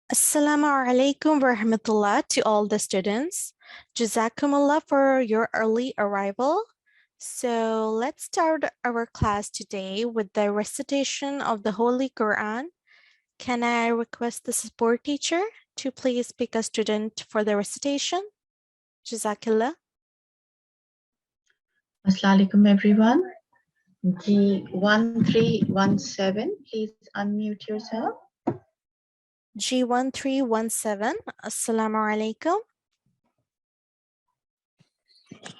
Assalamu alaikum wa rahmatullah to all the students. Jazakumullah for your early arrival. So let's start our class today with the recitation of the Holy Quran. Can I request the support teacher to please pick a student for the recitation? Jazakillah. Assalamu alaikum everyone. G1317, please unmute yourself. G1317. Assalamu alaikum.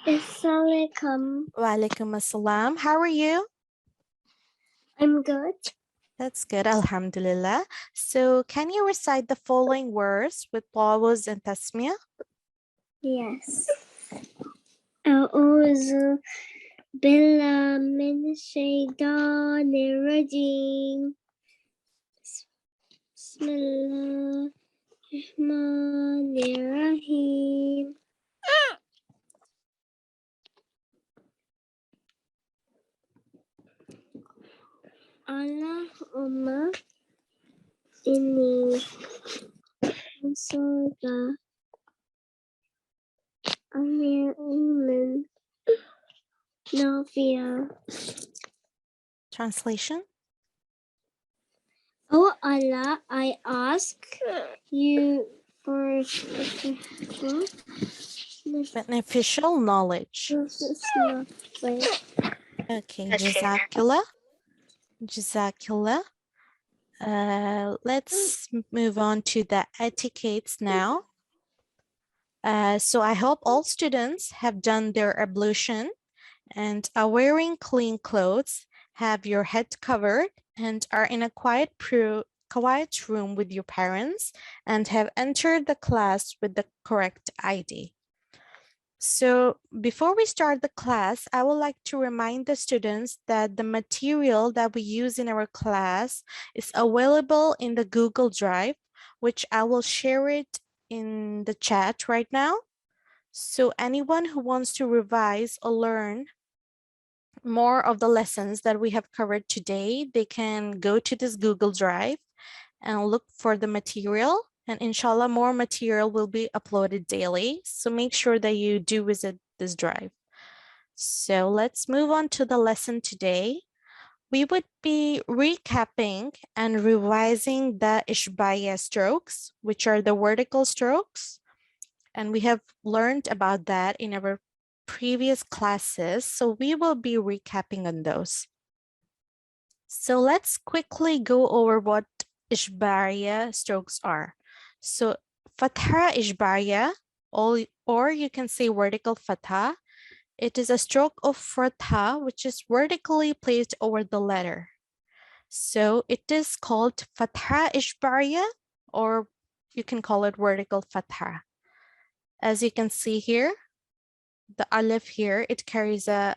Assalamualaikum. Wa alaikum assalam. How are you? I'm good. That's good, alhamdulillah. So can you recite the following words with tawuz and tasmiyah? Yes. أعوذ بالله من الشيطان الرجيم. بسم الله الرحمن الرحيم. Allahumma inni as'aluka ilman nafi'a. Translation. Oh Allah, I ask you for Beneficial knowledge. Okay, Jazakillah. Jazakillah. Let's move on to the etiquettes now. So I hope all students have done their ablution and are wearing clean clothes, have your head covered, and are in a quiet room with your parents and have entered the class with the correct ID. So before we start the class, I would like to remind the students that the material that we use in our class is available in the Google Drive, which I will share it in the chat right now. So anyone who wants to revise or learn more of the lessons that we have covered today, they can go to this Google Drive and look for the material, and inshallah more material will be uploaded daily. So make sure that you do visit this drive. So let's move on to the lesson today. We would be recapping and revising the Ishbaya strokes, which are the vertical strokes. And we have learned about that in our previous classes. So we will be recapping on those. So let's quickly go over what Ishbariya strokes are. So Fatha Ishbariya, or you can say vertical Fatha. It is a stroke of Fatha which is vertically placed over the letter. So it is called Fatha Ishbariya, or you can call it vertical Fatha. As you can see here, the alif here, it carries a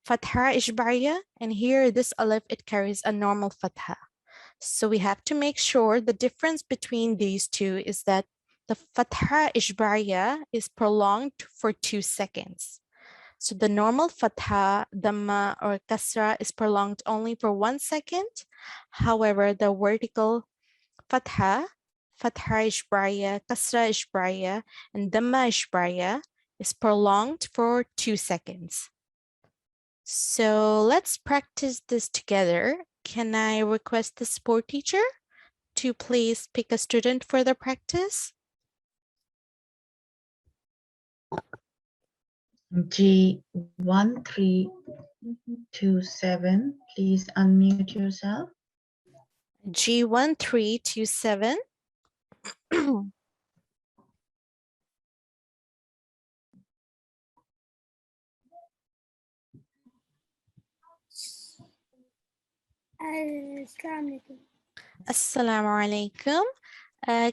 Fatha Ishbariya, and here this alif, it carries a normal Fatha. So we have to make sure the difference between these two is that the Fatha Ishbariya is prolonged for 2 seconds. So the normal Fatha, Dhamma, or Kasra is prolonged only for 1 second. However, the vertical Fatha, Fatha Ishbariya, Kasra Ishbariya, and Dhamma Ishbariya is prolonged for 2 seconds. So let's practice this together. Can I request the support teacher to please pick a student for the practice? G1327, please unmute yourself. G1327. Assalamu alaikum.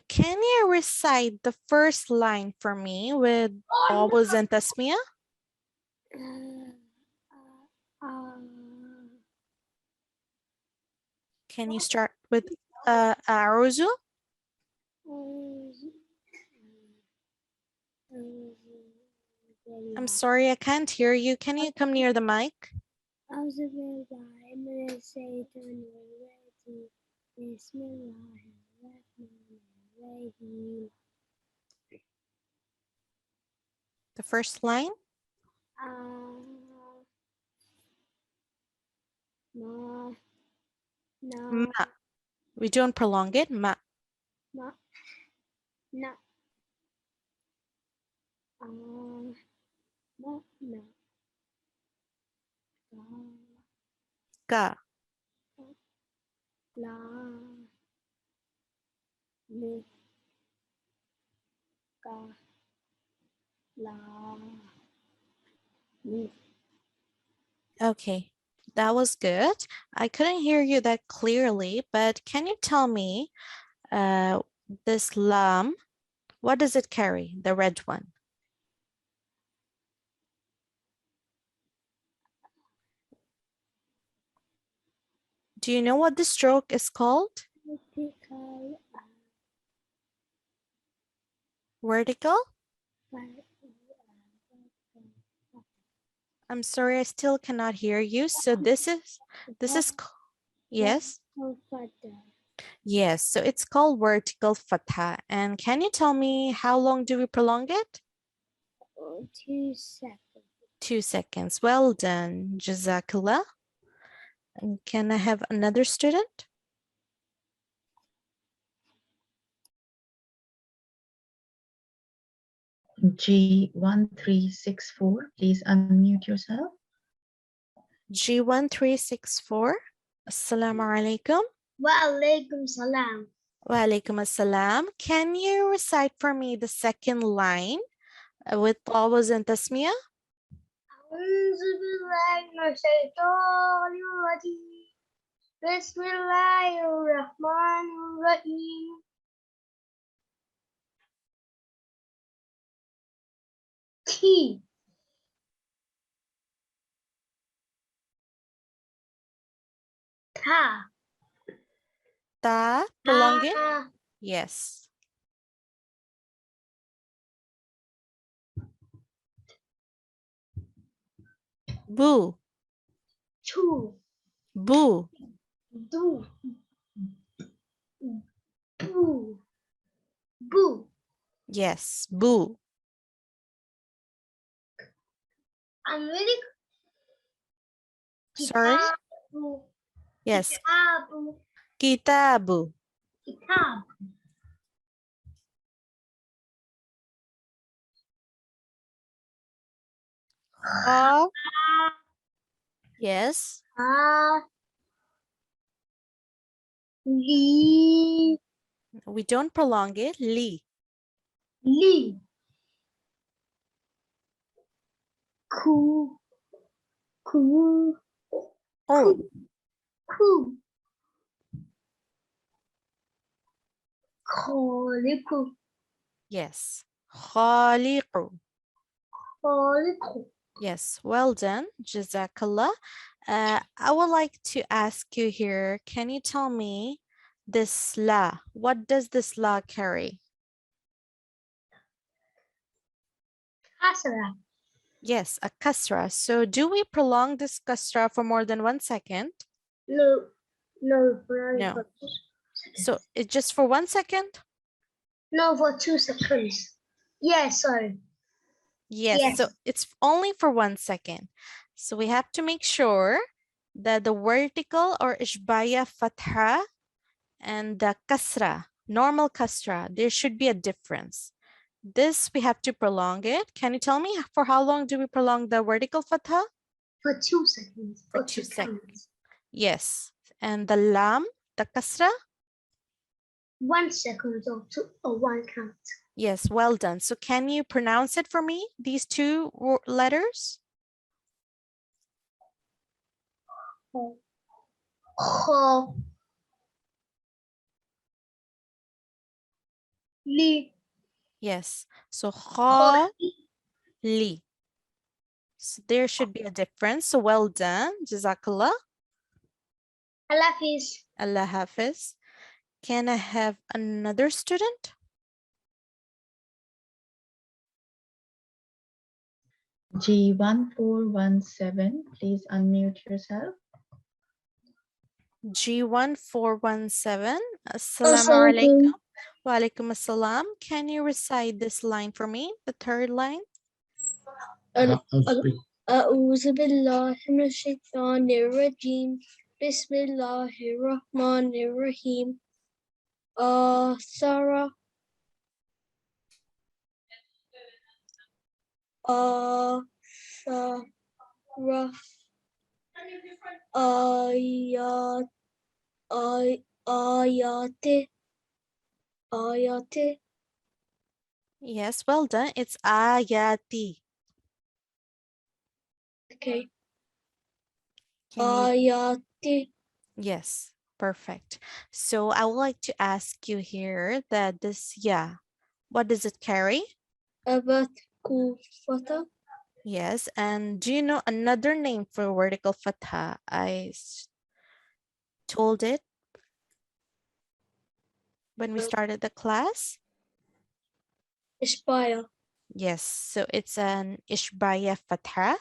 Can you recite the first line for me with tawuz and tasmiyah? Can you start with a'uzu? I'm sorry, I can't hear you. Can you come near the mic? The first line. Ma. We don't prolong it. Ma. Ka. Okay, that was good. I couldn't hear you that clearly, but can you tell me this lam, what does it carry, the red one? Do you know what the stroke is called? Vertical? I'm sorry, I still cannot hear you. So this is, yes? Yes, so it's called vertical fatha. And can you tell me how long do we prolong it? 2 seconds. 2 seconds. Well done, Jazakallah. And can I have another student? G1364, please unmute yourself. G1364. Assalamu alaikum. Wa alaikum salam. Wa alaikum assalam. Can you recite for me the second line with tawaz and tasmiyah? A'udhu billahi minash shaitanir rajim. Bismillahirrahmanirrahim. T. Ta. Ta, prolong it. Ta. Yes. Bu. Chu. Bu. Du. Bu. Bu. Yes. Bu. I'm really. Sorry? Kitabu. Yes. Kitabu. Kitabu. Kitab. Kha. Yes. Li. We don't prolong it. Li. Li. Ku. Ku. Oh. Ku. Khaliqu. Yes. Khaliqu. Khaliqu. Yes. Well done. Jazakallah. I would like to ask you here, can you tell me this la? What does this la carry? Kasra. Yes, a kasra. So do we prolong this kasra for more than 1 second? No. No. No. So it's just for 1 second? No, for 2 seconds. Yes, sorry. Yes, so Yes. it's only for 1 second. So we have to make sure that the vertical or ishbaya fatha and the kasra, normal kasra, there should be a difference. This we have to prolong it. Can you tell me for how long do we prolong the vertical fatha? For 2 seconds. For 2 seconds. Yes. And the lam, the kasra? 1 second or 2 or 1 count. Yes, well done. So can you pronounce it for me, these two letters? Kho. Li. Yes. So kha, li. So there should be a difference. So well done. Jazakallah. Allah Hafiz. Allah Hafiz. Can I have another student? G1417, please unmute yourself. G1417. Assalamu alaikum. Wa alaikum assalam. Can you recite this line for me? The third line. أعوذ بالله من الشيطان الرجيم بسم الله الرحمن الرحيم آثر آثر آيات آيات Yes, well done. It's ayati. okay Can you? آيات Yes, perfect. So I would like to ask you here that this what does it carry? أبت كوفة Yes, and do you know another name for vertical fatha? Told it when we started the class. إشبايا Yes, so it's an ishbaya fatha.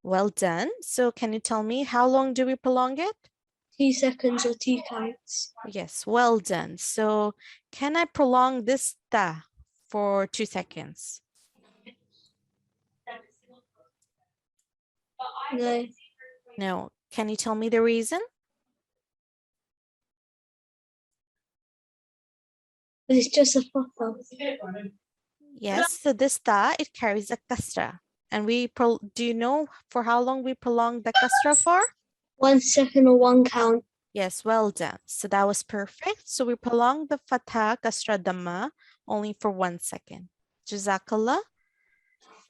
Well done. So can you tell me how long do we prolong it? 2 seconds or 2 counts. Yes, well done. So can I prolong this ta for 2 seconds? No, No. Can you tell me the reason? but it's just a photo. Yes, so this ta, it carries a kasra. And do you know for how long we prolong the kasra for? 1 second or 1 count. Yes, well done. So that was perfect. So we prolong the fatha kasra dhamma only for 1 second. Jazakallah.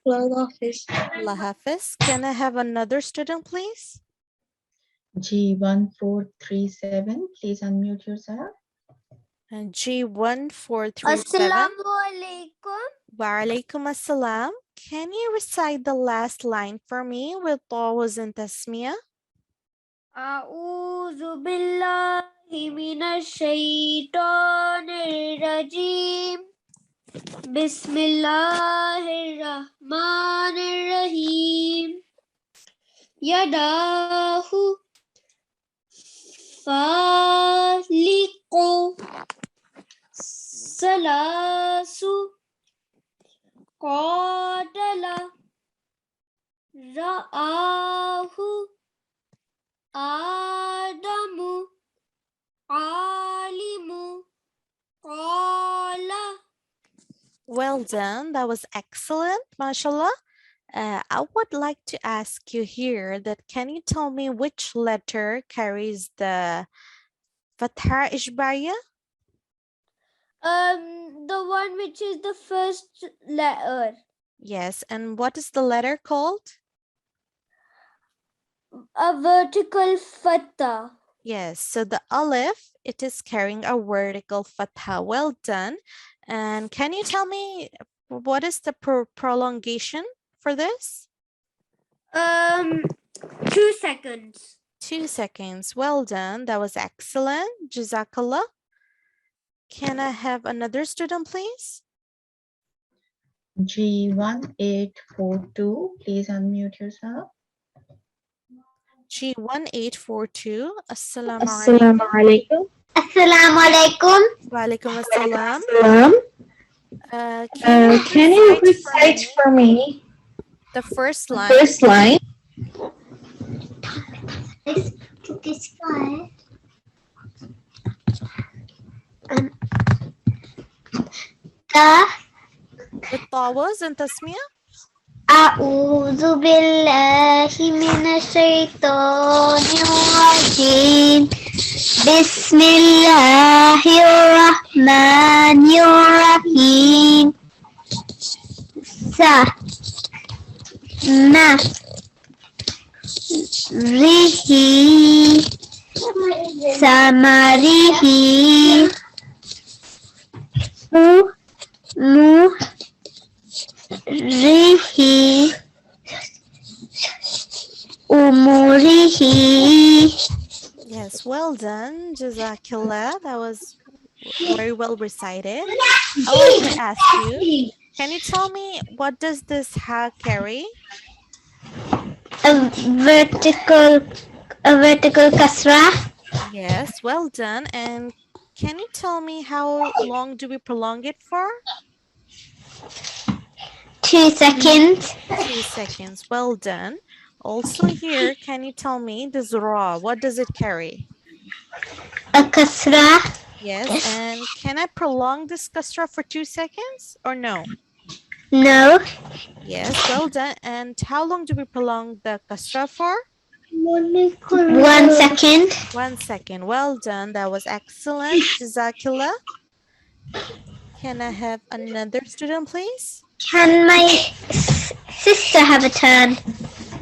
Allah Hafiz. Allah Hafiz. Can I have another student, please? G1437, please unmute yourself. And G1437. Assalamualaikum. Wa alaikum assalam. Can you recite the last line for me with tawuz and tasmiyah? A'udzu billahi minasy syaithanir rajim. Bismillahirrahmanirrahim. Yadahu faliqu salasu qadala ra'ahu Adamu alimu qala. Well done. That was excellent, mashallah. I would like to ask you here that can you tell me which letter carries the fatha ishbaya? The one which is the first letter. Yes, and what is the letter called? A vertical fatha. Yes, so the alif, it is carrying a vertical fatha. Well done. And can you tell me what is the prolongation for this? 2 seconds. 2 seconds. Well done. That was excellent. Jazakallah. Can I have another student, please? G1842, please unmute yourself. G1842. Assalamu Assalamu alaikum. Assalamu alaikum. Wa alaikum assalam. Can you recite for me the first line? First line. This guy. With tawaz and tasmiyah? A'udzu billahi minasyaitonir rajim. Bismillahirrahmanirrahim. Samarihi Rihi Umurihi. Yes, well done. Jazakillah. That was very well recited. I would like to ask you, can you tell me what does this ha carry? A vertical kasra. Yes, well done. And Can you tell me how long do we prolong it for? 2 seconds. 2 seconds. Well done. Also here, can you tell me this ra, what does it carry? A kasra. Yes, and can I prolong this kasra for 2 seconds or no? No. Yes, well done. And how long do we prolong the kasra for? 1 second. 1 second. Well done. That was excellent. Jazakillah. Can I have another student, please? Can my sister have a turn?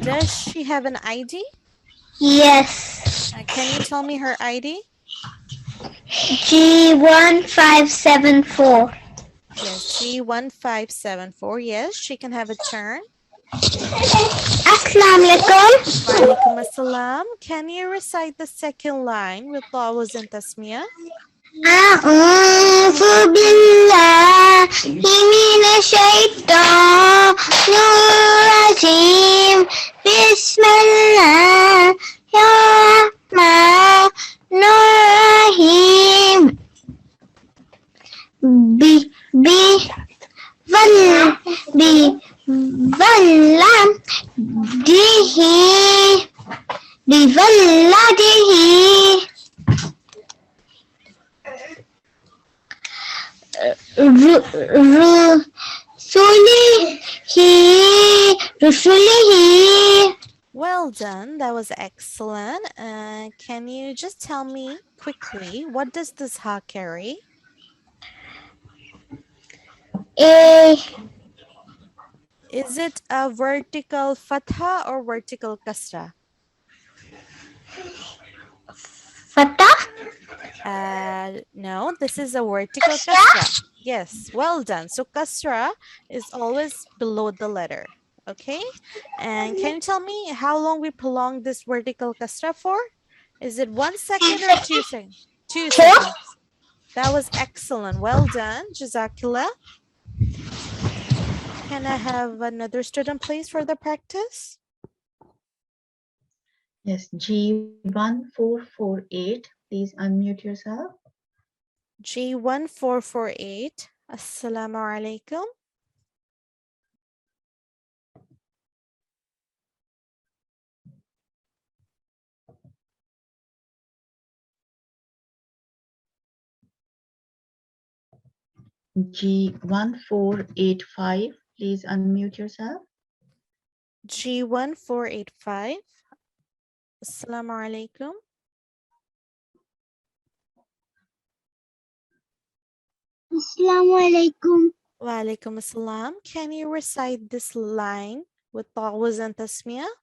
Does she have an ID? Yes. Can you tell me her ID? G1574. Yes, G1574. Yes, she can have a turn. Assalamu alaikum. Walaikum assalam. Can you recite the second line with Tawuz and Tasmiyah? أعوذ بالله من الشيطان الرجيم بسم الله الرحمن الرحيم بولده رسله. Well done. That was excellent. Can you just tell me quickly, what does this ha carry? Is it a vertical fatha or vertical kasra? Fatah. No, this is a vertical kasra. Yes, well done. So kasra is always below the letter. Okay. And can you tell me how long we prolong this vertical kasra for? Is it 1 second or 2 seconds? 2 seconds. That was excellent. Well done. Jazakillah. Can I have another student, please, for the practice? Yes, G1448. Please unmute yourself. G1448. Assalamu alaikum. G1485. Please unmute yourself. G1485. Assalamu alaikum. Assalamu alaikum. Wa alaikum assalam. Can you recite this line with Tawuz and Tasmiyah?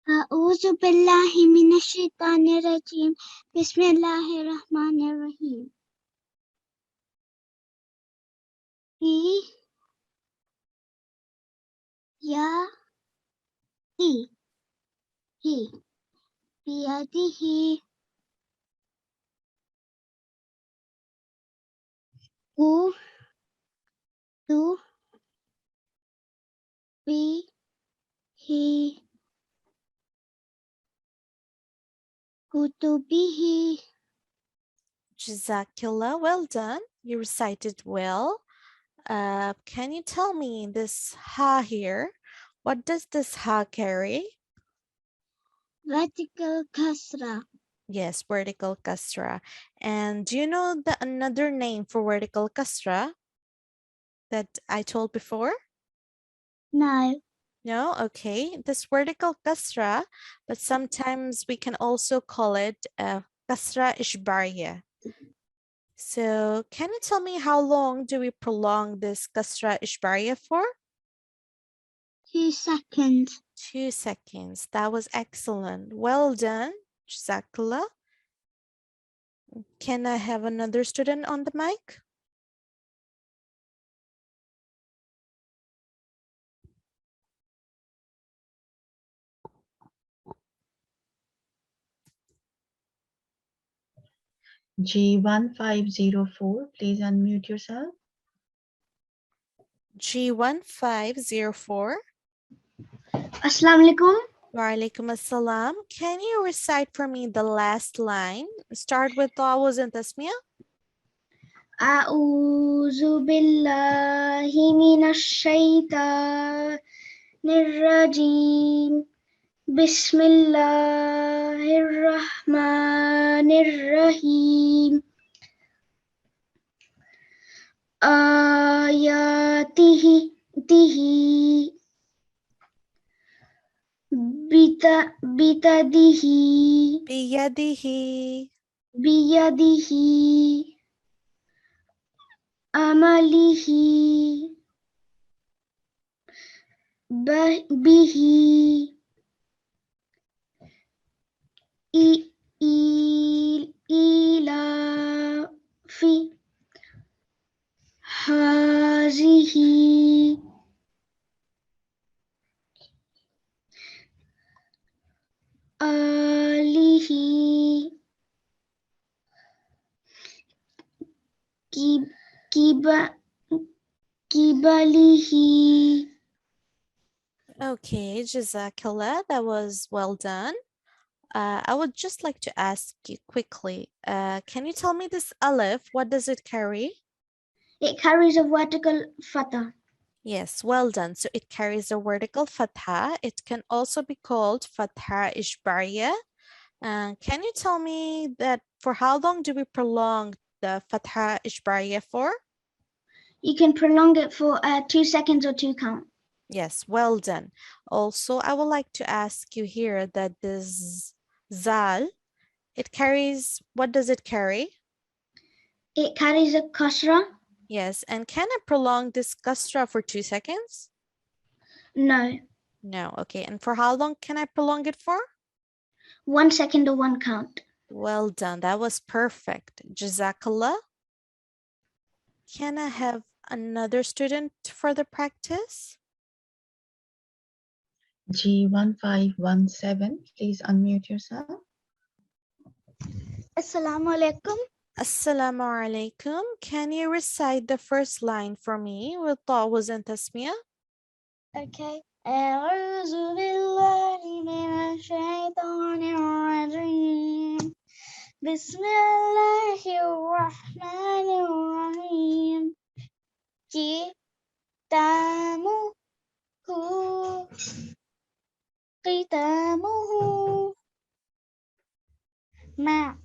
أعوذ بالله من الشيطان الرجيم بسم الله الرحمن الرحيم. في يا دي هي بيده قوة به كتبه. Jazakillah. Well done. You recited well. Can you tell me this ha here? What does this ha carry? vertical kasra. Yes, vertical kasra. And do you know the another name for vertical kasra that I told before? No. No? Okay. This vertical kasra, but sometimes we can also call it kasra ishbariya. So can you tell me how long do we prolong this kasra ishbariya for? 2 seconds. 2 seconds. That was excellent. Well done. Jazakallah. Can I have another student on the mic? G1504. Please unmute yourself. G1504. Assalamu alaikum. Wa alaikum assalam. Can you recite for me the last line? Start with Tawuz and Tasmiyah. أعوذ بالله من الشيطان الرجيم بسم الله الرحمن الرحيم آياته ته بتده Biyadihi. بيده عمله به إيلاف هذه آله كب- كبله. Okay, Jazakallah. That was well done. I would just like to ask you quickly, can you tell me this alif, what does it carry? It carries a vertical fatha. Yes, well done. So it carries a vertical fatha. It can also be called fatha ishbariya. Can you tell me that for how long do we prolong the fatha ishbariya for? You can prolong it for 2 seconds or 2 count. Yes, well done. Also, I would like to ask you here that this zal, it carries, what does it carry? It carries a kasra. Yes, and can I prolong this kasra for 2 seconds? No, No, okay. And for how long can I prolong it for? 1 second or 1 count. Well done. That was perfect. Jazakallah. Can I have another student for the practice? G1517, please unmute yourself. Assalamu alaikum. Assalamu alaikum. Can you recite the first line for me with Tawuz and Tasmiyah? Okay. أعوذ بالله من الشيطان الرجيم بسم الله الرحمن الرحيم ختامه ختامه معه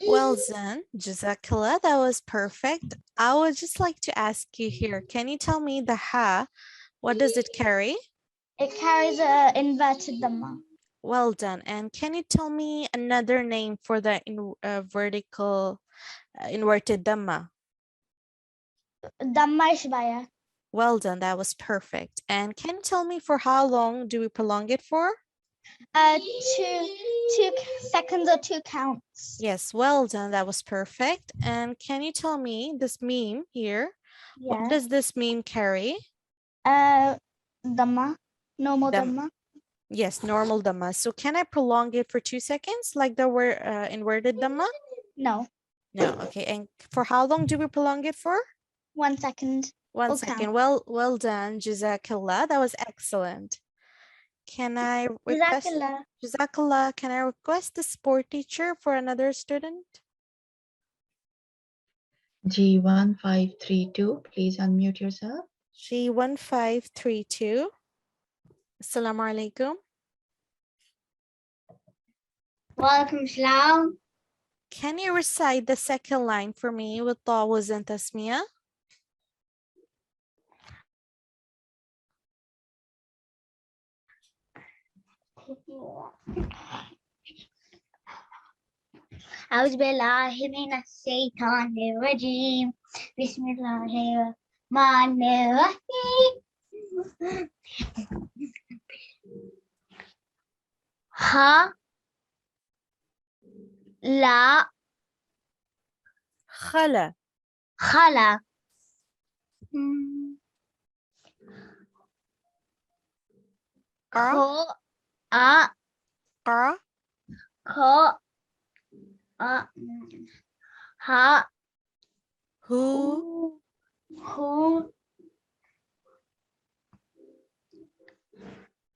Well done. Jazakallah. That was perfect. I would just like to ask you here. Can you tell me the ha? What does it carry? It carries a inverted dhamma. Well done. And can you tell me another name for the vertical inverted dhamma? Dhamma ishbaya. Well done. That was perfect. And can you tell me for how long do we prolong it for? 2 seconds or 2 counts. Yes, well done. That was perfect. And can you tell me this meme here? What Yeah. does this meme carry? Dhamma. Normal Dam- dhamma. Yes, normal dhamma. So can I prolong it for 2 seconds like the word inverted dhamma? No. No. Okay. And for how long do we prolong it for? 1 second. 1 or second. count. Well done. Jazakallah. That was excellent. Can I request? Jazakallah. Jazakallah. Can I request the sport teacher for another student? G1532, please unmute yourself. G1532. Assalamu alaikum. Walaikum salam. Can you recite the second line for me with Tawuz and Tasmiyah? أعوذ بالله من الشيطان الرجيم بسم الله الرحمن الرحيم ها لا Khala. خلا Qara. خو أ Qara. خو أ ها Who. هو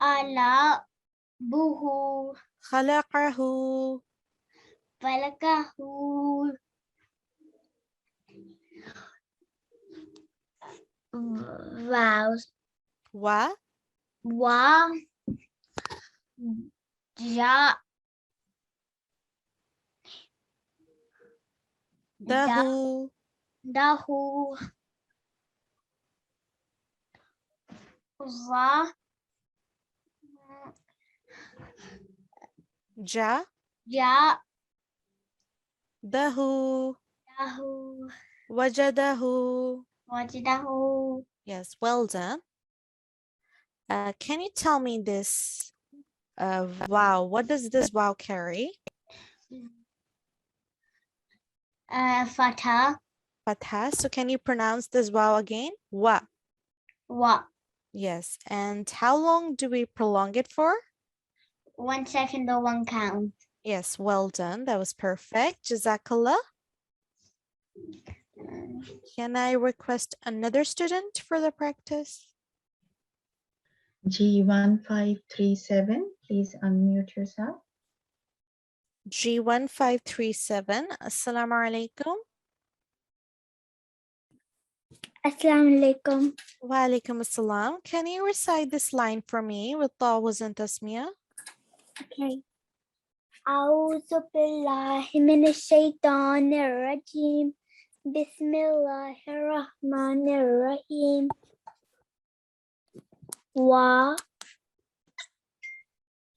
Ala buhu خلقه falakahu vows و wa ja ده dahu za جا ja ده dahu وجده. wajdahu. Yes, well done. Can you tell me this wow? What does this wow carry? Fatha Fatha. So can you pronounce this wow again? Wa. wa. Yes. And how long do we prolong it for? 1 second or 1 count. Yes, well done. That was perfect. Jazakallah. Can I request another student for the practice? G1537, please unmute yourself. G1537. Assalamu alaikum. Assalamu alaikum. Wa alaikum assalam. Can you recite this line for me with Tawuz and Tasmiyah? Okay. أعوذ بالله من الشيطان الرجيم. بسم الله الرحمن الرحيم. و Wa.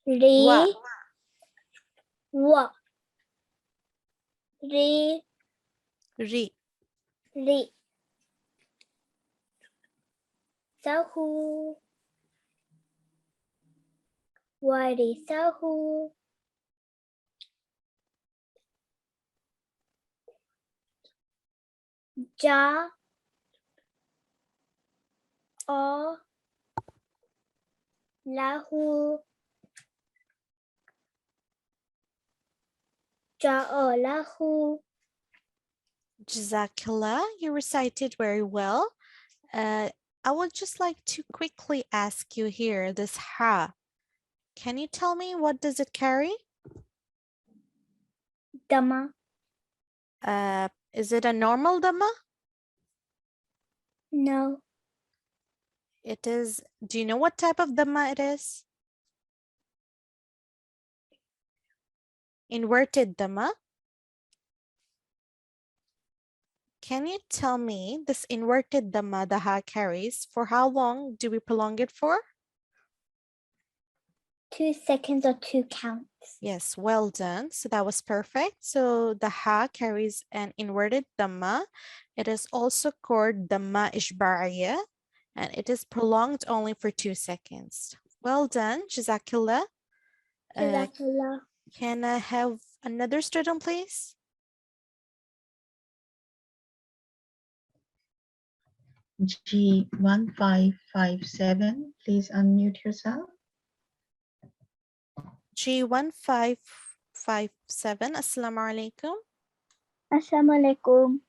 ري و ري Ri. ري سهو ورثه جاء له جاء له. Jazakallah. You recited very well. I would just like to quickly ask you here, this ha. Can you tell me what does it carry? Dama. Is it a normal dhamma? No. It is. Do you know what type of dhamma it is? Inverted dhamma. Can you tell me this inverted dhamma the ha carries, for how long do we prolong it for? 2 seconds or 2 counts. Yes, well done. So that was perfect. So the ha carries an inverted dhamma. It is also called dhamma ishba'iyya, and it is prolonged only for 2 seconds. Well done, Jazakillah. Jazakallah. Can I have another student, please? G1557, please unmute yourself. G1557. Assalamu alaikum. Assalamu alaikum.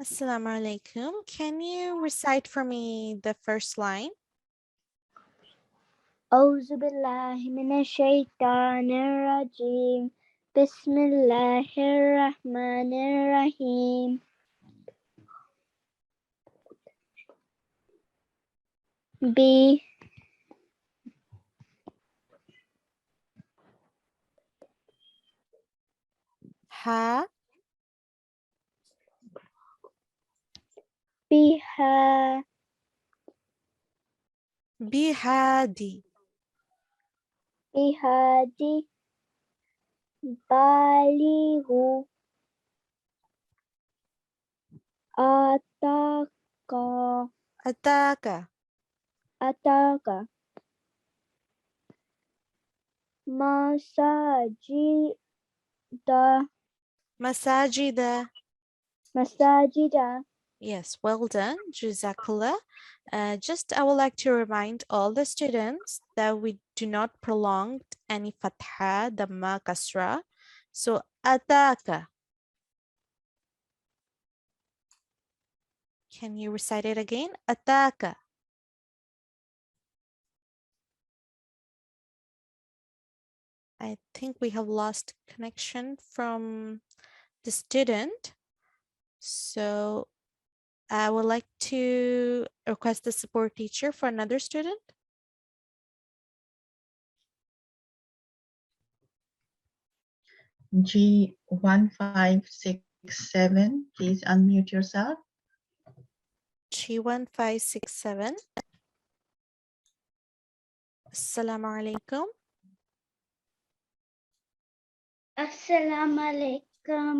Assalamu alaikum. Can you recite for me the first line? أعوذ بالله من الشيطان الرجيم. بسم الله الرحمن الرحيم. بي Ha. بها Bihadi. بهادي بالغ أتاك Ataka. أتاك مساجد Masajida. مساجد. Yes, well done. Jazakallah. I would like to remind all the students that we do not prolong any fatha, dhamma, kasra. So, ataka. Can you recite it again? Ataka. I think we have lost connection from the student. So I would like to request the support teacher for another student. G1567, please unmute yourself. G1567. Assalamu alaikum. Assalamu alaikum.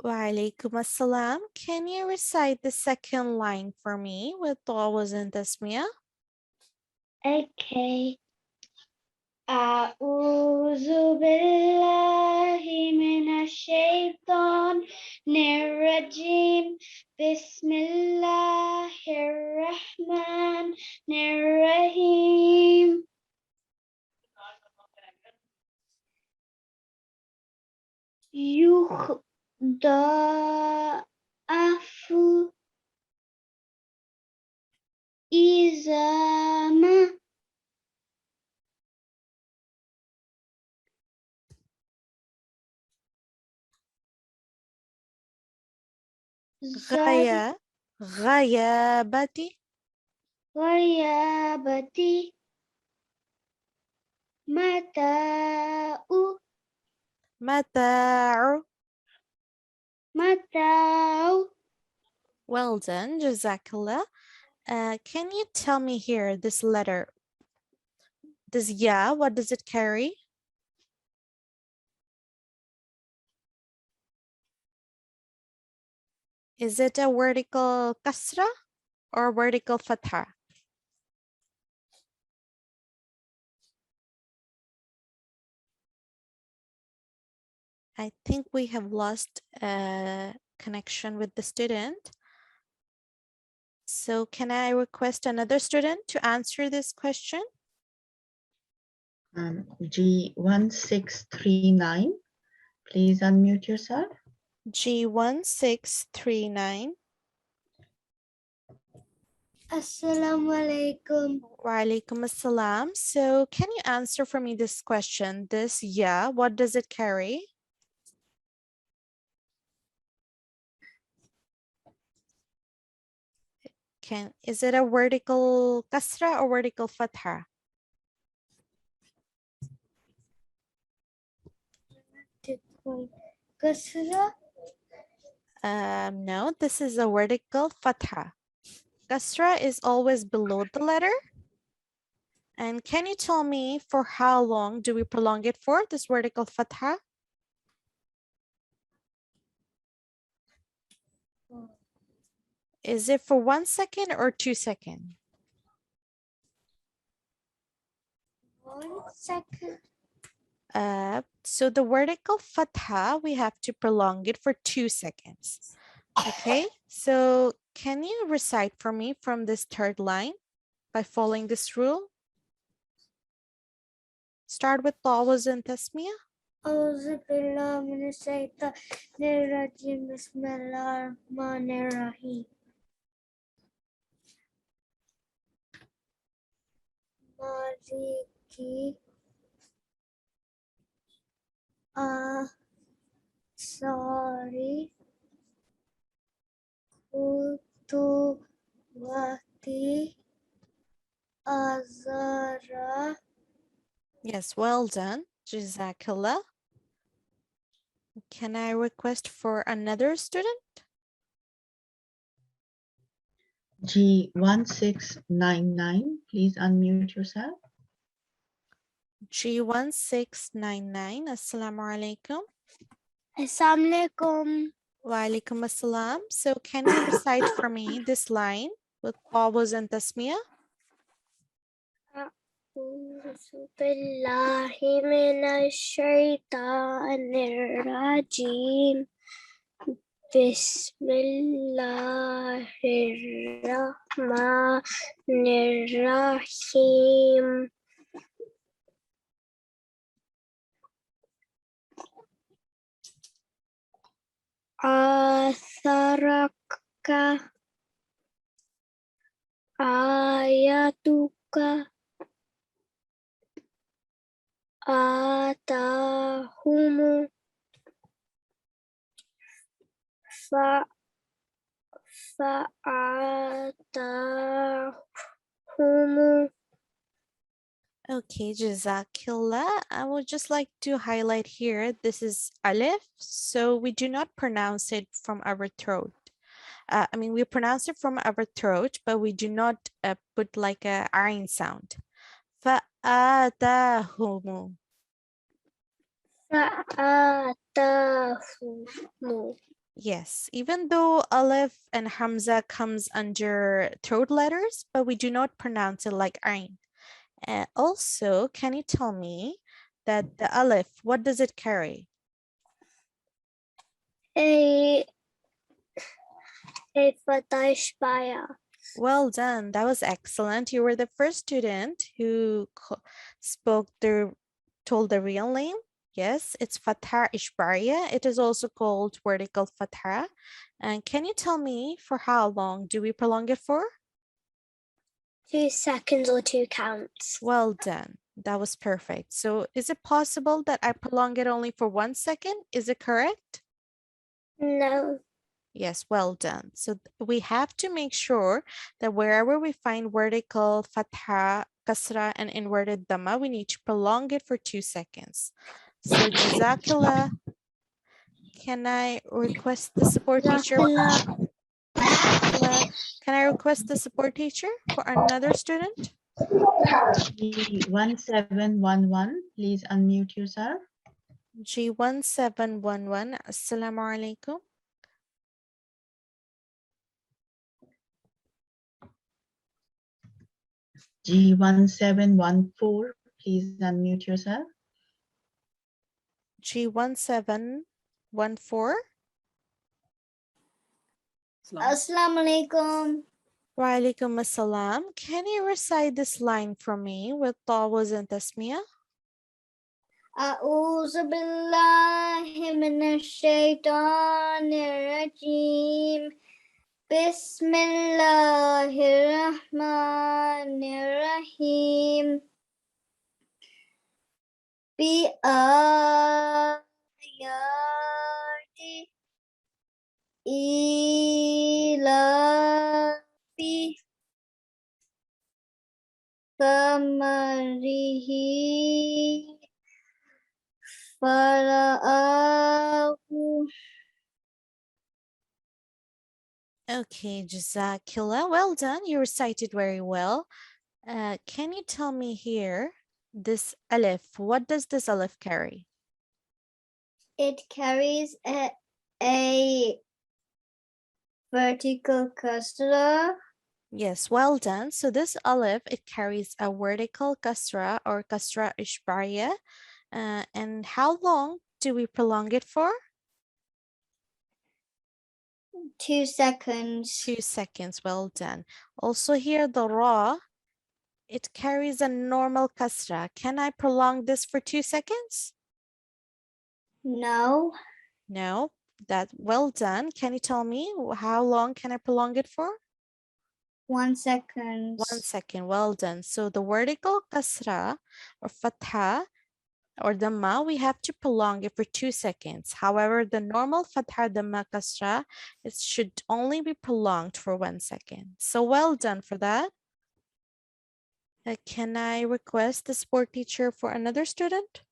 Wa alaikum assalam. Can you recite the second line for me with Tawaz and Tasmiyah? Okay. أعوذ بالله من الشيطان الرجيم بسم الله الرحمن الرحيم يضاعف إذا ما غيابتي غيابتي متاع. متاع Well done, Jazakallah. Can you tell me here this letter? This ya, what does it carry? Is it a vertical kasra or vertical fatha? I think we have lost connection with the student. So can I request another student to answer this question? G1639, please unmute yourself. G1639. Assalamu alaikum. Wa alaikum assalam. So can you answer for me this question? This ya, what does it carry? Is it a vertical kasra or vertical fatha? Kasra No, this is a vertical fatha. Kasra is always below the letter. And can you tell me for how long do we prolong it for, this vertical fatha? Is it for 1 second or 2 seconds? 1 second. So the vertical fatha, we have to prolong it for 2 seconds. Okay, so can you recite for me from this third line by following this rule? Start with Tawaz and Tasmiyah. أعوذ بالله من الشيطان الرجيم بسم الله الرحمن الرحيم مالكي sorry Kutuwati Azara. Yes, well done. Jazakallah. Can I request for another student? G1699, please unmute yourself. G1699. Assalamu alaikum. Assalamu alaikum. Wa alaikum assalam. So can you recite for me this line with Tawaz and Tasmiyah? أعوذ بالله من الشيطان الرجيم بسم الله الرحمن الرحيم آثرك آياتك آتاهم فآتاهم. Okay, Jazakillah. I would just like to highlight here, this is Alif, so we do not pronounce it from our throat. I mean, we pronounce it from our throat, but we do not put like a ayn sound. فآتاهم. فآتاهم. Yes, even though Aleph and Hamza comes under throat letters, but we do not pronounce it like Ain. Also, can you tell me that the Aleph, what does it carry? A Fataish Baya. Well done. That was excellent. You were the first student who told the real name. Yes, it's Fatha Ishbariya. It is also called vertical Fatha. And can you tell me for how long do we prolong it for? 2 seconds or 2 counts. Well done. That was perfect. So is it possible that I prolong it only for 1 second? Is it correct? No. Yes, well done. So we have to make sure that wherever we find vertical fatha, kasra, and inverted dhamma, we need to prolong it for 2 seconds. So Jazakillah, can I request the support teacher? Jazakallah. Can I request the support teacher for another student? G1711, please unmute yourself. G1711, Assalamu alaikum. G1714, please unmute yourself. G1714. Assalamu alaikum. Wa alaikum assalam. Can you recite this line for me with tawaz and tasmiyah? أعوذ بالله من الشيطان الرجيم بسم الله الرحمن الرحيم بآيات إيلاف ثمره فرآه. Okay, Jazakillah. Well done. You recited very well. Can you tell me here, this alif, what does this alif carry? It carries a vertical kasra. Yes, well done. So this alif, it carries a vertical kasra or kasra ishbariya. And how long do we prolong it for? 2 seconds. 2 seconds. Well done. Also here, the ra, it carries a normal kasra. Can I prolong this for 2 seconds? No. No. That well done. Can you tell me how long can I prolong it for? 1 second. 1 second. Well done. So the vertical kasra or fatha or dhamma, we have to prolong it for 2 seconds. However, the normal fatha dhamma kasra, it should only be prolonged for 1 second. So well done for that. Can I request the support teacher for another student?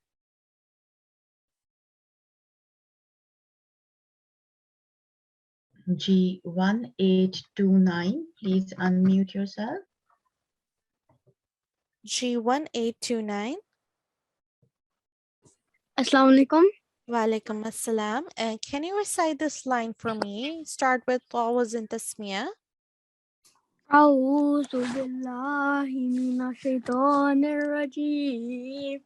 G1829, please unmute yourself. G1829. Assalamu alaikum. Walaikum assalam. And can you recite this line for me? Start with tawaz and tasmiyah. أعوذ بالله من الشيطان الرجيم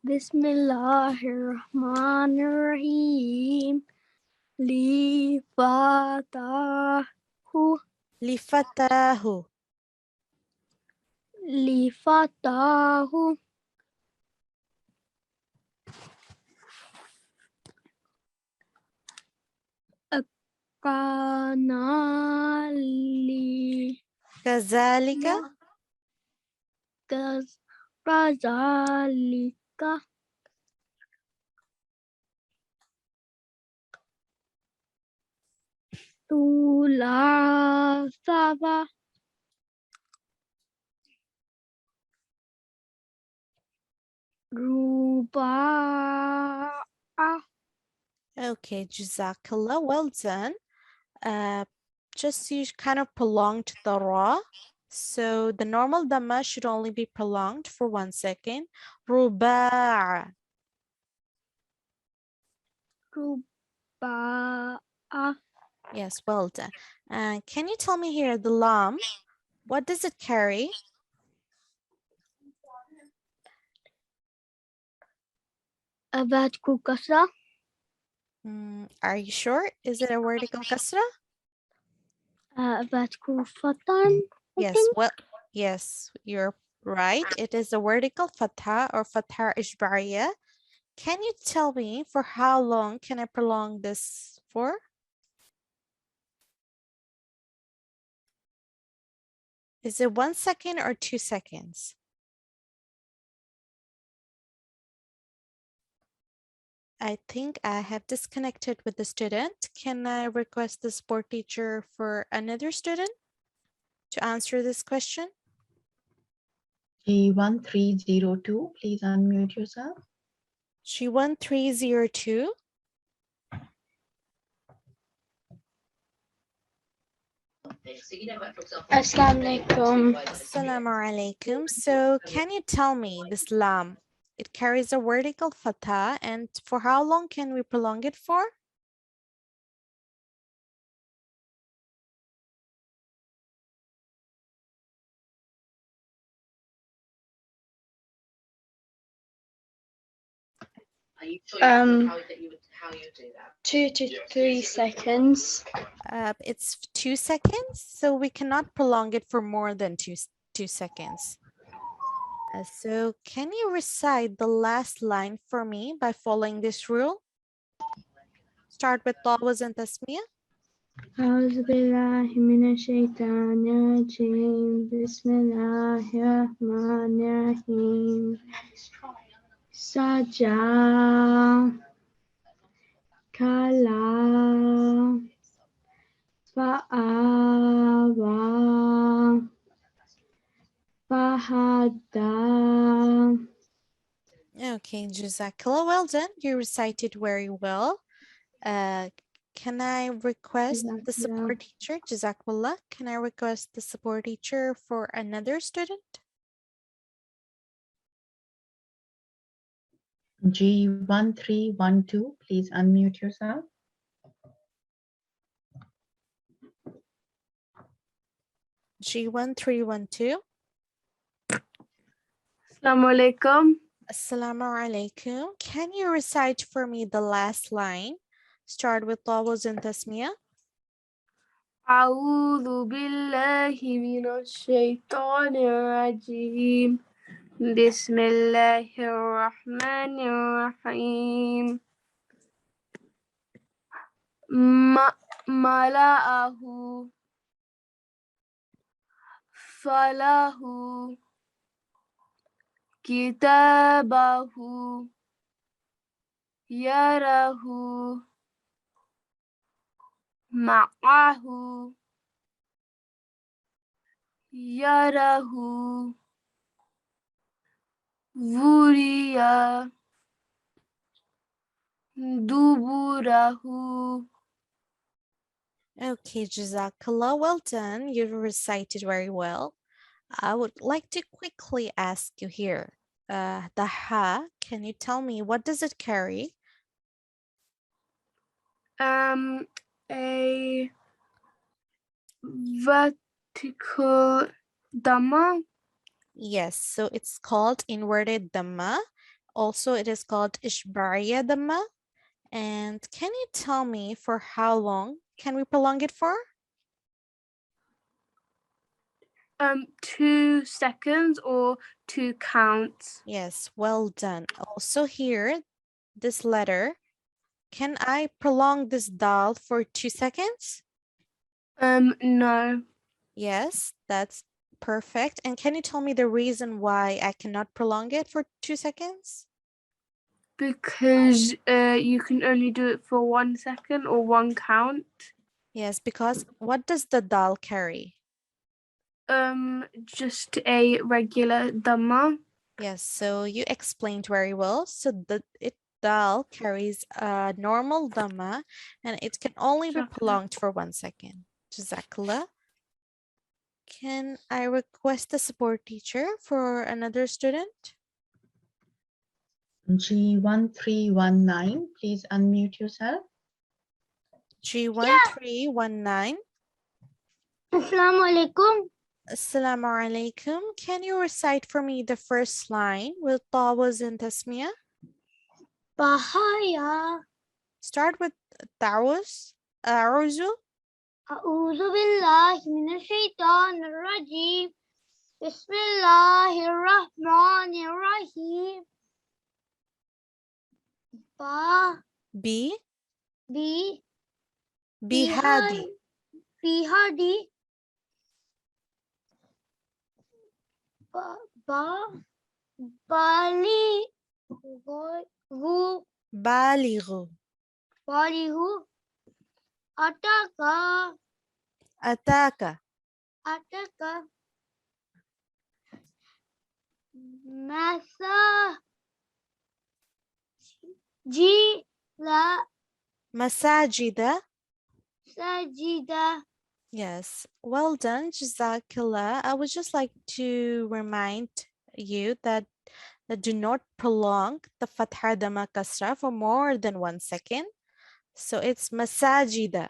بسم الله الرحمن الرحيم لفتاه Lifatahu. لفتاه كان Kazalika. كذلك ثلاثة رباع Okay, Jazakallah, well done. Just you kind of prolonged the ra. So the normal dhamma should only be prolonged for 1 second. Ruba'. رباع Yes, well done. Can you tell me here the lam? What does it carry? أباتكو كسرة Are you sure? Is it a vertical kasra? أباتكو فتن Yes, well, yes, you're right. It is a vertical fatha or fatha ishbariya. Can you tell me for how long can I prolong this for? Is it 1 second or 2 seconds? I think I have disconnected with the student. Can I request the support teacher for another student to answer this question? G1302, please unmute yourself. G1302. Assalamu alaikum. Assalamu alaikum. So can you tell me this lam? It carries a vertical fatha, and for how long can we prolong it for? Um, 2 to 3 seconds. It's 2 seconds, so we cannot prolong it for more than two seconds. So can you recite the last line for me by following this rule? Start with Tawaz and Tasmiyah. أعوذ بالله من الشيطان الرجيم بسم الله الرحمن الرحيم سجى كلا فآوى فهدى. Okay, Jazakallah, well done. You recited very well. Can I request the support teacher? Jazakallah. Can I request the support teacher for another student? G1312, please unmute yourself. G1312. Assalamu alaikum. Assalamu alaikum. Can you recite for me the last line? Start with Tawaz and Tasmiyah. أعوذ بالله من الشيطان الرجيم بسم الله الرحمن الرحيم ملأه فله كتابه يره معه يره وريا دبره. Okay, Jazakallah. Well done. You recited very well. I would like to quickly ask you here. The ha, can you tell me what does it carry? A vertical dhamma. Yes, so it's called inverted dhamma. Also, it is called ishbariya dhamma. And can you tell me for how long can we prolong it for? 2 seconds or 2 counts. Yes, well done. Also here, this letter, can I prolong this dal for 2 seconds? No, Yes, that's perfect. And can you tell me the reason why I cannot prolong it for 2 seconds? because you can only do it for 1 second or 1 count. Yes, because what does the dal carry? Just a regular dhamma. Yes, so you explained very well. So dal carries a normal dhamma and it can only be prolonged for 1 second. Jazakallah. Can I request the support teacher for another student? G1319, please unmute yourself. G1319. Assalamu alaikum. Assalamu alaikum. Can you recite for me the first line with tawaz and tasmiyah? Bahaya. Start with tawaz. A'uzu. A'udhu billahi minash shaitanir rajim. Bismillahirrahmanirrahim. Ba Be bi hadi. Bihadi. Bali gu Balighu. Balihu. Ataka. Ataka. Masa Jila Masajida. Sajida. Yes, well done, Jazakallah. I would just like to remind you that do not prolong the Fatha Dhamma Kasra for more than 1 second. So it's Masajida.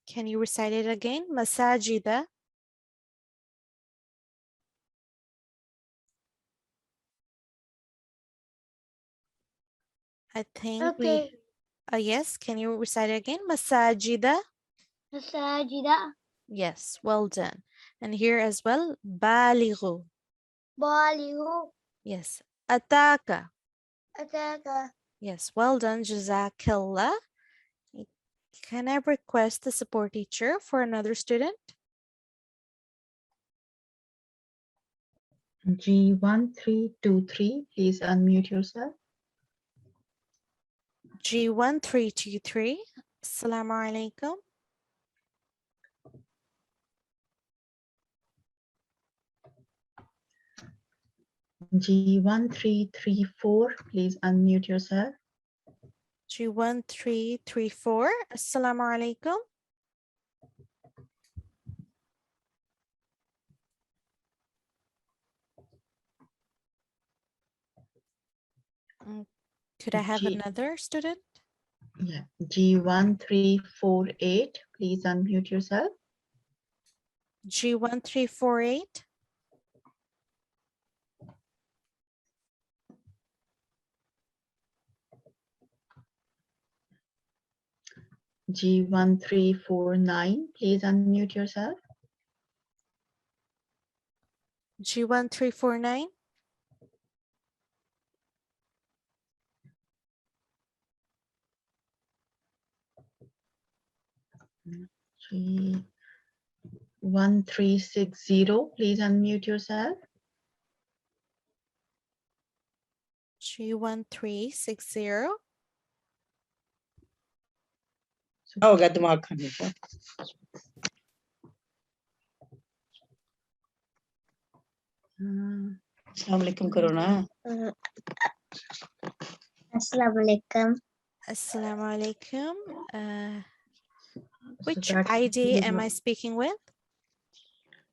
Can you recite it again? Masajida. I think Okay. yes, can you recite it again? Masajida. Sajida. Yes, well done. And here as well, Balighu. Balihu. Yes, Ataka. Ataka. Yes, well done, Jazakallah. Can I request the support teacher for another student? G1323, please unmute yourself. G1323. Assalamu alaikum. G1334, please unmute yourself. G1334. Assalamu alaikum. Could I have another student? Yeah, G1348, please unmute yourself. G1348. G1349, please unmute yourself. G1349. G1360, please unmute yourself. G1360. होगा दिमाग खाने का अस्सलाम वालेकुम करो ना Assalamu alaikum. Assalamu alaikum. Which So that's ID am G1. I speaking with?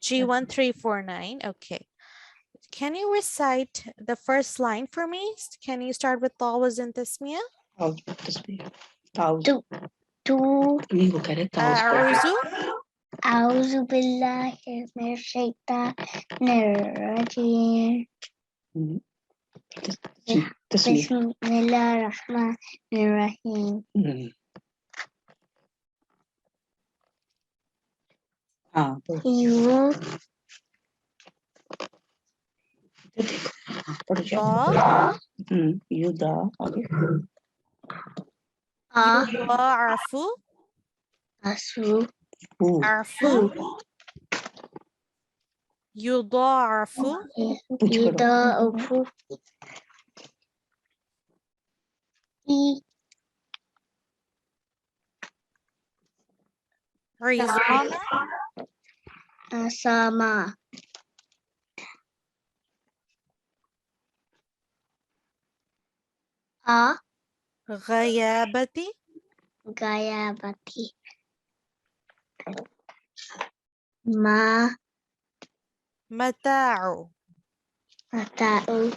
G1349. Okay. Can you recite the first line for me? Can you start with Tawaz and Tasmiyah? आओ तस्वीर ताऊ Tu नहीं वो कह रहे ताऊ A'uzu. A'udhu billahi minash shaitanir rajim. तस्वीर Bismillahirrahmanirrahim. हाँ You देखो पढ़ Da. जाओ यू दा आगे Yudha'afu. asu Arfu. Yudha'afu. पूछ करो Yudha'afu عظاما Sama. A. غيابة Gayabati. Ma. متاع. Matau.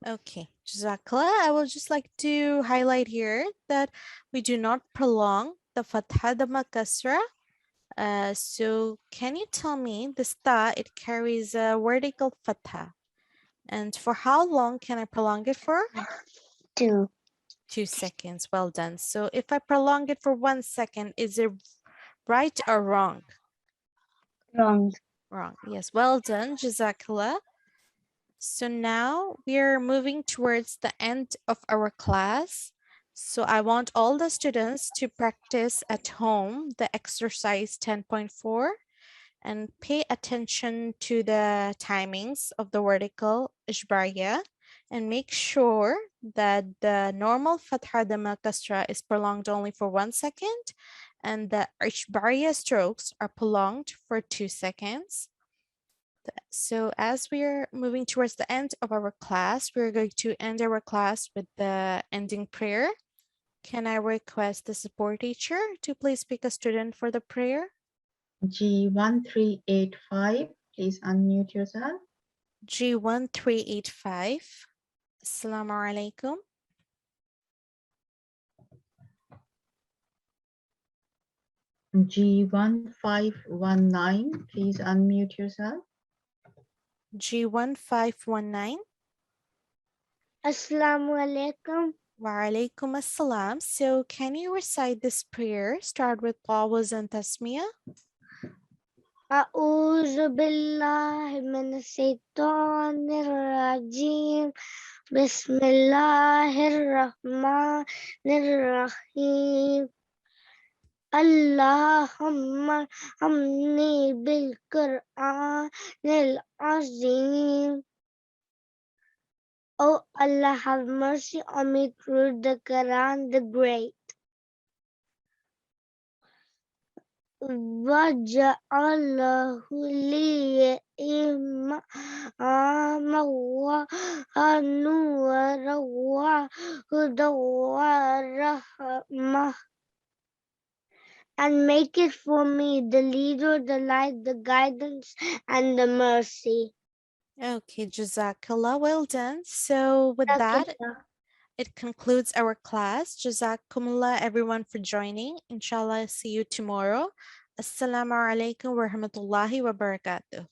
Okay, Jazakallah. I would just like to highlight here that we do not prolong the fatha dhamma kasra. So can you tell me this ta, it carries a vertical fatha. And for how long can I prolong it for? 2. 2 seconds. Well done. So if I prolong it for 1 second, is it right or wrong? Wrong. Wrong. Yes, well done. Jazakallah. So now we are moving towards the end of our class. So I want all the students to practice at home the exercise 10.4 and pay attention to the timings of the vertical ishbariya and make sure that the normal fatha dhamma kasra is prolonged only for 1 second and the ishbariya strokes are prolonged for 2 seconds. So as we're moving towards the end of our class, we're going to end our class with the ending prayer. Can I request the support teacher to please pick a student for the prayer? G1385, please unmute yourself. G1385. Assalamu alaikum. G1519, please unmute yourself. G1519. Assalamu alaikum. Wa alaikum assalam. So can you recite this prayer? Start with Tawaz and Tasmiyah. A'udhu billahi minash shaitanir rajim. Bismillahirrahmanirrahim. Allahumma hamni bil-Qur'an azim. Oh Allah, have mercy on me through the Quran the Great. Waja'alahu li imama wa nuwara wa huda wa rahmah. And make it for me the leader, the light, the guidance, and the mercy. Okay, Jazakallah. Well done. So with that, it concludes our class. Jazakumullah everyone for joining. Inshallah, see you tomorrow. Assalamu alaikum wa rahmatullahi wa barakatuh.